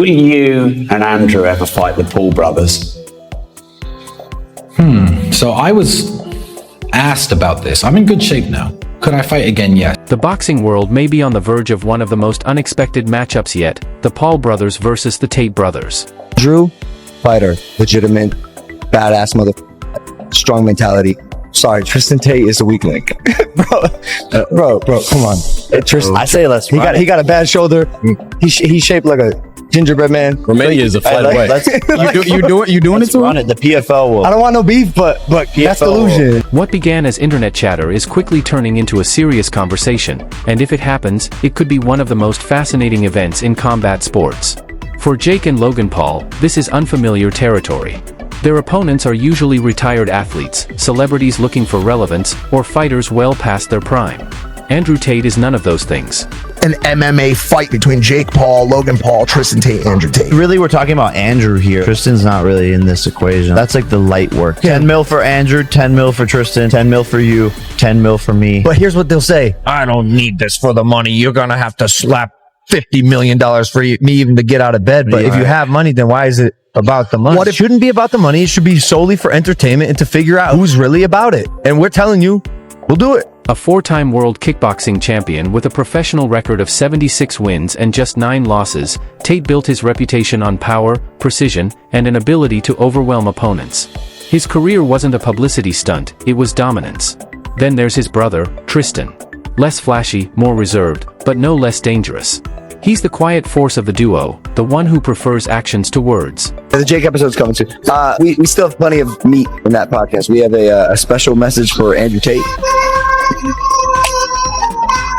Will you and Andrew ever fight the Paul brothers? So I was asked about this. I'm in good shape now. Could I fight again? Yes. The boxing world may be on the verge of one of the most unexpected matchups yet, the Paul brothers versus the Tate brothers. Drew, fighter, legitimate, badass mother, strong mentality. Sorry, Tristan Tate is the weak link. bro, come on. Tristan, I say let's he got a bad shoulder. He's shaped like a gingerbread man. Romania is a flight away. You doing it to run it. The PFL will. I don't want no beef, but that's delusion. What began as internet chatter is quickly turning into a serious conversation, and if it happens, it could be one of the most fascinating events in combat sports. For Jake and Logan Paul, this is unfamiliar territory. Their opponents are usually retired athletes, celebrities looking for relevance, or fighters well past their prime. Andrew Tate is none of those things. An MMA fight between Jake Paul, Logan Paul, Tristan Tate, Andrew Tate. Really, we're talking about Andrew here. Tristan's not really in this equation. That's like the light work. 10 mil for Andrew, 10 mil for Tristan, 10 mil for you, 10 mil for me. But here's what they'll say. I don't need this for the money. You're going to have to slap $50 million for me even to get out of bed. But if you have money, then why is it about the money? What? It shouldn't be about the money. It should be solely for entertainment and to figure out who's really about it. And we're telling you, we'll do it. A four-time world kickboxing champion with a professional record of 76 wins and just 9 losses, Tate built his reputation on power, precision, and an ability to overwhelm opponents. His career wasn't a publicity stunt, it was dominance. Then there's his brother, Tristan. Less flashy, more reserved, but no less dangerous. He's the quiet force of the duo, the one who prefers actions to words. The Jake episode's coming soon. We still have plenty of meat in that podcast. We have a special message for Andrew Tate.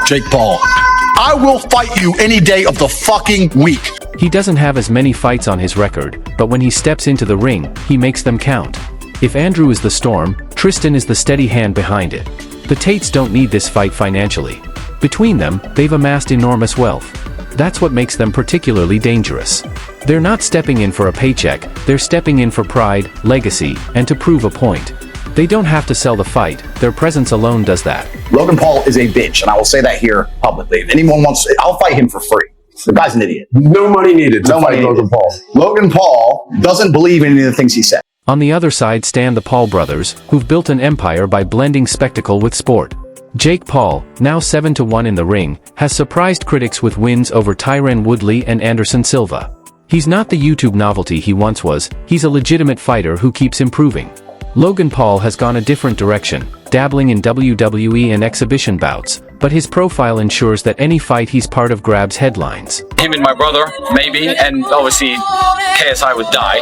Jake Paul, I will fight you any day of the fucking week. He doesn't have as many fights on his record, but when he steps into the ring, he makes them count. If Andrew is the storm, Tristan is the steady hand behind it. The Tates don't need this fight financially. Between them, they've amassed enormous wealth. That's what makes them particularly dangerous. They're not stepping in for a paycheck, they're stepping in for pride, legacy, and to prove a point. They don't have to sell the fight, their presence alone does that. Logan Paul is a bitch, and I will say that here publicly. If anyone wants, I'll fight him for free. The guy's an idiot. No money needed. No money needed. Logan Paul. Logan Paul doesn't believe in any of the things he said. On the other side stand the Paul brothers, who've built an empire by blending spectacle with sport. Jake Paul, now 7-1 in the ring, has surprised critics with wins over Tyron Woodley and Anderson Silva. He's not the YouTube novelty he once was, he's a legitimate fighter who keeps improving. Logan Paul has gone a different direction, dabbling in WWE and exhibition bouts, but his profile ensures that any fight he's part of grabs headlines. Him and my brother, maybe, and obviously KSI would die.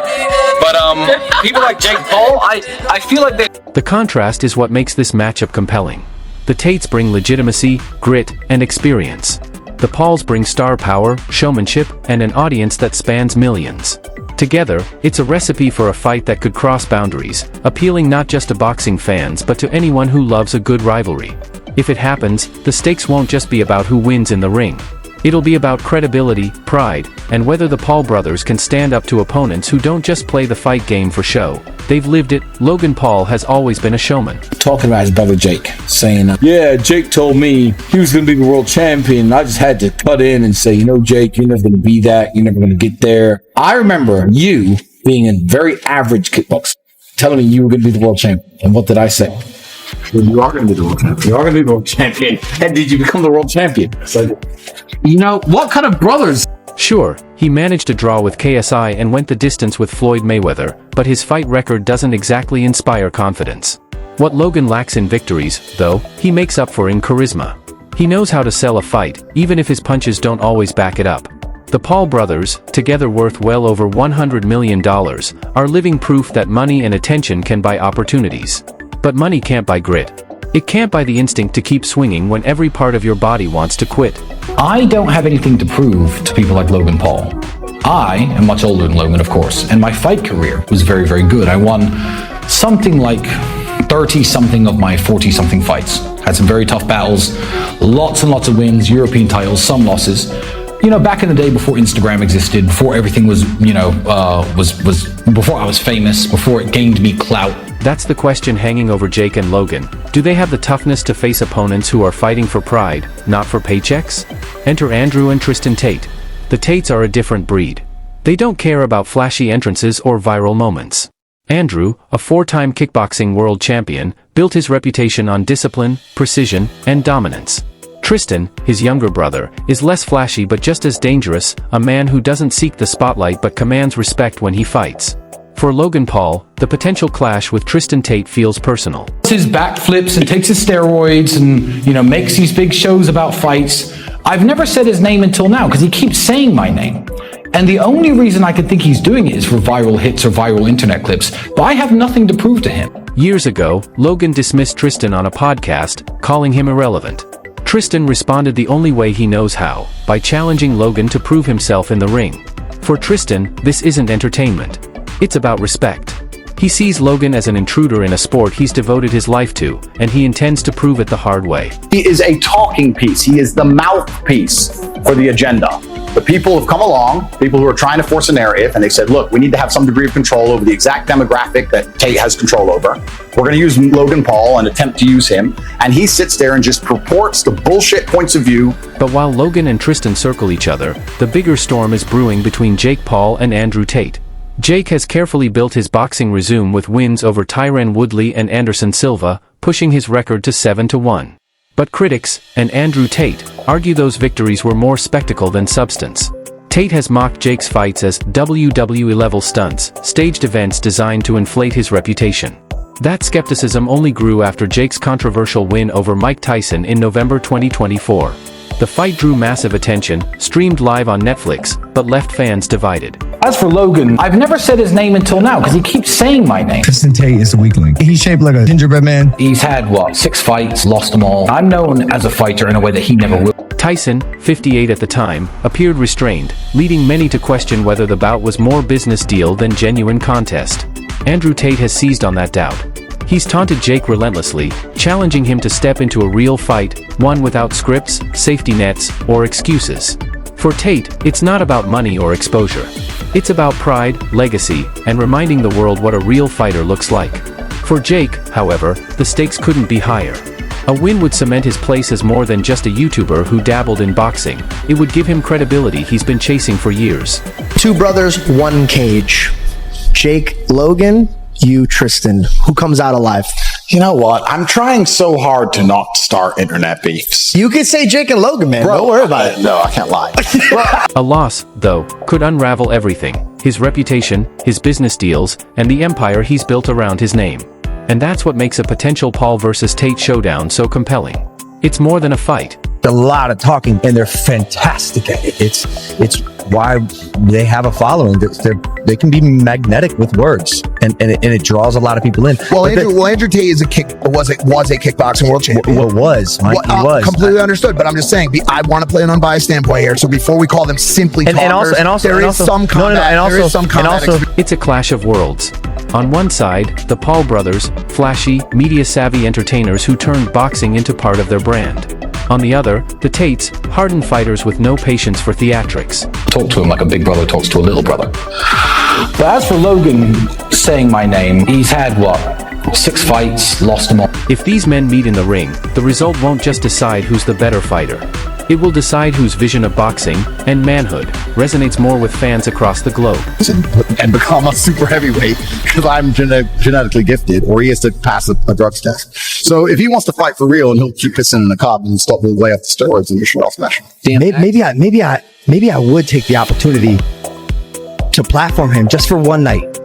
But people like Jake Paul, I feel like they... The contrast is what makes this matchup compelling. The Tates bring legitimacy, grit, and experience. The Pauls bring star power, showmanship, and an audience that spans millions. Together, it's a recipe for a fight that could cross boundaries, appealing not just to boxing fans but to anyone who loves a good rivalry. If it happens, the stakes won't just be about who wins in the ring. It'll be about credibility, pride, and whether the Paul brothers can stand up to opponents who don't just play the fight game for show. They've lived it. Logan Paul has always been a showman. Talking about his brother Jake, saying, Yeah, Jake told me he was going to be the world champion. I just had to cut in and say, Jake, you're never going to be that. You're never going to get there. I remember you being a very average kickboxer, telling me you were going to be the world champion. And what did I say? Well, you are going to be the world champion. You are going to be the world champion. And did you become the world champion? So, what kind of brothers? Sure, he managed to draw with KSI and went the distance with Floyd Mayweather, but his fight record doesn't exactly inspire confidence. What Logan lacks in victories, though, he makes up for in charisma. He knows how to sell a fight, even if his punches don't always back it up. The Paul brothers, together worth well over $100 million, are living proof that money and attention can buy opportunities. But money can't buy grit. It can't buy the instinct to keep swinging when every part of your body wants to quit. I don't have anything to prove to people like Logan Paul. I am much older than Logan, of course, and my fight career was very, very good. I won something like 30-something of my 40-something fights. Had some very tough battles, lots and lots of wins, European titles, some losses. Back in the day before Instagram existed, before everything was, before I was famous, before it gained me clout. That's the question hanging over Jake and Logan. Do they have the toughness to face opponents who are fighting for pride, not for paychecks? Enter Andrew and Tristan Tate. The Tates are a different breed. They don't care about flashy entrances or viral moments. Andrew, a 4-time kickboxing world champion, built his reputation on discipline, precision, and dominance. Tristan, his younger brother, is less flashy but just as dangerous, a man who doesn't seek the spotlight but commands respect when he fights. For Logan Paul, the potential clash with Tristan Tate feels personal. His backflips and takes his steroids and, makes these big shows about fights. I've never said his name until now because he keeps saying my name. And the only reason I could think he's doing it is for viral hits or viral internet clips, but I have nothing to prove to him. Years ago, Logan dismissed Tristan on a podcast, calling him irrelevant. Tristan responded the only way he knows how, by challenging Logan to prove himself in the ring. For Tristan, this isn't entertainment. It's about respect. He sees Logan as an intruder in a sport he's devoted his life to, and he intends to prove it the hard way. He is a talking piece. He is the mouthpiece for the agenda. The people have come along, people who are trying to force a narrative, and they said, look, we need to have some degree of control over the exact demographic that Tate has control over. We're going to use Logan Paul and attempt to use him. And he sits there and just purports the bullshit points of view. But while Logan and Tristan circle each other, the bigger storm is brewing between Jake Paul and Andrew Tate. Jake has carefully built his boxing resume with wins over Tyron Woodley and Anderson Silva, pushing his record to 7-1. But critics, and Andrew Tate, argue those victories were more spectacle than substance. Tate has mocked Jake's fights as WWE-level stunts, staged events designed to inflate his reputation. That skepticism only grew after Jake's controversial win over Mike Tyson in November 2024. The fight drew massive attention, streamed live on Netflix, but left fans divided. As for Logan, I've never said his name until now because he keeps saying my name. Tristan Tate is a weak link. He's shaped like a gingerbread man. He's had, 6 fights, lost them all. I'm known as a fighter in a way that he never will. Tyson, 58 at the time, appeared restrained, leading many to question whether the bout was more business deal than genuine contest. Andrew Tate has seized on that doubt. He's taunted Jake relentlessly, challenging him to step into a real fight, one without scripts, safety nets, or excuses. For Tate, it's not about money or exposure. It's about pride, legacy, and reminding the world what a real fighter looks like. For Jake, however, the stakes couldn't be higher. A win would cement his place as more than just a YouTuber who dabbled in boxing. It would give him credibility he's been chasing for years. 2 brothers, 1 cage. Jake, Logan, you, Tristan. Who comes out alive? You know what? I'm trying so hard to not start internet beefs. You could say Jake and Logan, man. Don't worry about it. No, I can't lie. A loss, though, could unravel everything. His reputation, his business deals, and the empire he's built around his name. And that's what makes a potential Paul versus Tate showdown so compelling. It's more than a fight. A lot of talking, and they're fantastic at it. It's why they have a following. They can be magnetic with words, and it draws a lot of people in. Well, Andrew Tate is was a kickboxing world champion. What was? Mike, he was. Completely understood, but I'm just saying, I want to play an unbiased standpoint here. So before we call them simply talkers, there is some combat. It's a clash of worlds. On one side, the Paul brothers, flashy, media-savvy entertainers who turned boxing into part of their brand. On the other, the Tates, hardened fighters with no patience for theatrics. Talk to him like a big brother talks to a little brother. But as for Logan saying my name, he's had 6 fights, lost them all. If these men meet in the ring, the result won't just decide who's the better fighter. It will decide whose vision of boxing and manhood resonates more with fans across the globe. And become a super heavyweight because I'm genetically gifted, or he has to pass a drugs test. So if he wants to fight for real, and he'll keep pissing in the cup and stop the way off the steroids and the smash. Maybe I would take the opportunity to platform him just for one night.